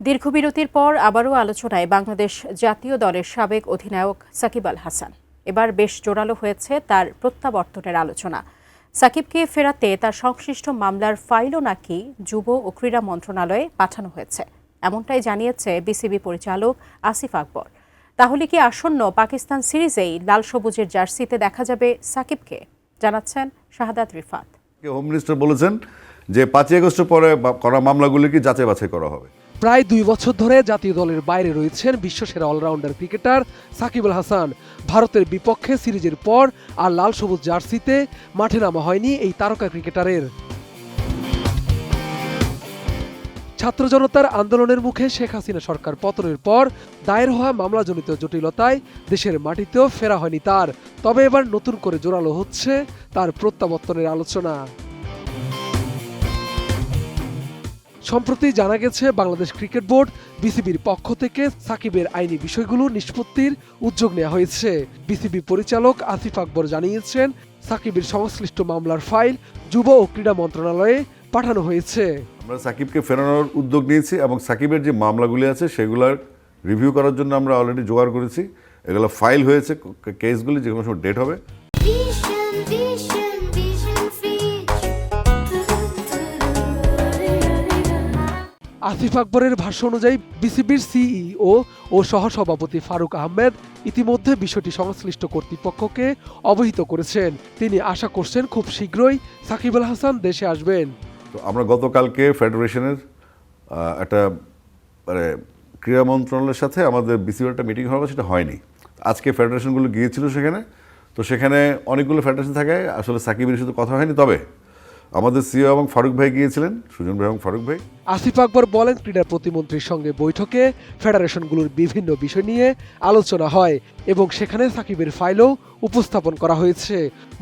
দীর্ঘ বিরতির পর আবারও আলোচনায় বাংলাদেশ জাতীয় দলের সাবেক অধিনায়ক সাকিব আল হাসান। এবার বেশ জোরালো হয়েছে তার প্রত্যাবর্তনের আলোচনা। সাকিবকে ফেরাতে তার সংশ্লিষ্ট মামলার ফাইলও নাকি যুব ও ক্রীড়া মন্ত্রণালয়ে পাঠানো হয়েছে, এমনটাই জানিয়েছে বিসিবি পরিচালক আসিফ আকবর। তাহলে কি আসন্ন পাকিস্তান সিরিজেই লাল সবুজের জার্সিতে দেখা যাবে সাকিবকে? জানাচ্ছেন শাহাদাত রিফাত। হোম মিনিস্টার বলেছেন যে 5 আগস্টের পরে করা মামলাগুলি কি যাচাই বাছাই করা হবে। প্রায় 2 বছর ধরে জাতীয় দলের বাইরে রয়েছেন বিশ্বসেরা অলরাউন্ডার ক্রিকেটার সাকিব আল হাসান। ভারতের বিপক্ষে সিরিজের পর আর লাল সবুজ জার্সিতে মাঠে নামা হয়নি এই তারকা ক্রিকেটারের। ছাত্র জনতার আন্দোলনের মুখে শেখ হাসিনা সরকার পতনের পর দায়ের হওয়া মামলাজনিত জটিলতায় দেশের মাটিতেও ফেরা হয়নি তার। তবে এবার নতুন করে জোরালো হচ্ছে তার প্রত্যাবর্তনের আলোচনা। সম্প্রতি জানা গেছে বাংলাদেশ ক্রিকেট বোর্ড বিসিবির পক্ষ থেকে সাকিবের আইনি বিষয়গুলো নিষ্পত্তির উদ্যোগ নেওয়া হয়েছে। বিসিবি পরিচালক আসিফ আকবর জানিয়েছেন, সাকিবের সংশ্লিষ্ট মামলার ফাইল যুব ও ক্রীড়া মন্ত্রণালয়ে পাঠানো হয়েছে। আমরা সাকিবকে ফেরানোর উদ্যোগ নিয়েছি এবং সাকিবের যে মামলাগুলি আছে সেগুলোর রিভিউ করার জন্য আমরা অলরেডি জোগাড় করেছি। এগুলো ফাইল হয়েছে, কেসগুলি যে কোনো সময় ডেট হবে। আসিফ আকবরের ভাষ্য অনুযায়ী বিসিবির সিইও ও সহসভাপতি ফারুক আহমেদ ইতিমধ্যে বিষয়টি সংশ্লিষ্ট কর্তৃপক্ষকে অবহিত করেছেন। তিনি আশা করছেন খুব শীঘ্রই সাকিব আল হাসান দেশে আসবেন। তো আমরা গতকালকে ফেডারেশনের একটা ক্রীড়া মন্ত্রণালয়ের সাথে আমাদের বিসিবির একটা মিটিং হওয়ার, সেটা হয়নি। আজকে ফেডারেশনগুলো গিয়েছিল সেখানে, তো সেখানে অনেকগুলো ফেডারেশন থাকে, আসলে সাকিবের সাথে কথা হয়নি। তবে আমাদের সিও এবং ফারুক ভাই গিয়েছিলেন, সুজন ভাই এবং ফারুক ভাই। আসিফ আকবর বলেন, ক্রীড়া প্রতিমন্ত্রীর সঙ্গে বৈঠকে ফেডারেশনগুলোর বিভিন্ন বিষয় নিয়ে আলোচনা হয় এবং সেখানে সাকিবের ফাইলও উপস্থাপন করা হয়েছে।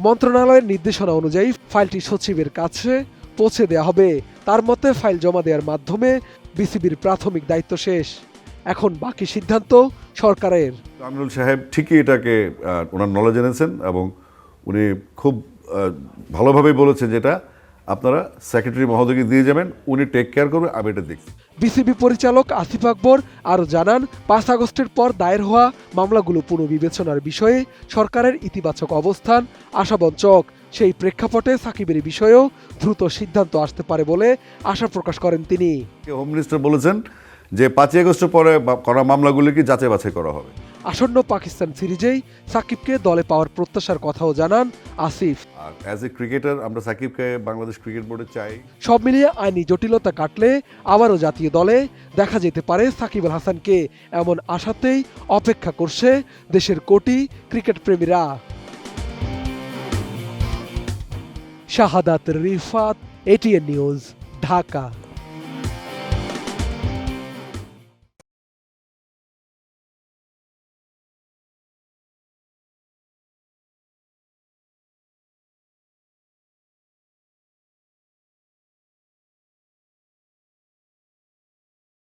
মন্ত্রণালয়ের নির্দেশনা অনুযায়ী ফাইলটি সচিবের কাছে পৌঁছে দেওয়া হবে। তার মতে ফাইল জমা দেওয়ার মাধ্যমে বিসিবির প্রাথমিক দায়িত্ব শেষ, এখন বাকি সিদ্ধান্ত সরকারের। আমিনুল সাহেব ঠিকই এটাকে ওনার নলেজ এনেছেন এবং উনি খুব ভালোভাবেই বলেছেন যেটা আপনারা সেক্রেটারি মহোদয়কে দিয়ে যাবেন, উনি টেক কেয়ার করবে, আমি এটা দেখছি। বিসিবি পরিচালক আসিফ আকবর আরও জানান, 5 আগস্টের পর দায়ের হওয়া মামলাগুলো পুনর্বিবেচনার বিষয়ে সরকারের ইতিবাচক অবস্থান আশাবঞ্চক। সেই প্রেক্ষাপটে সাকিবের বিষয়েও দ্রুত সিদ্ধান্ত আসতে পারে বলে আশা প্রকাশ করেন তিনি। হোম মিনিস্টার বলেছেন যে 5 আগস্টের পরে করা মামলাগুলি কি যাচাই বাছাই করা হবে। আসন্ন পাকিস্তান সিরিজেই সাকিবকে দলে পাওয়ার প্রত্যাশার কথাও জানান আসিফ। আর অ্যাজ এ ক্রিকেটার আমরা সাকিবকে বাংলাদেশ ক্রিকেট বোর্ডে চাই। সব মিলিয়ে আইনি জটিলতা কাটলে আবারও জাতীয় দলে দেখা যেতে পারে সাকিব আল হাসানকে, এমন আশাতেই অপেক্ষা করছে দেশের কোটি ক্রিকেট প্রেমীরা। শাহাদাত রিফাত, এটিএন নিউজ, ঢাকা।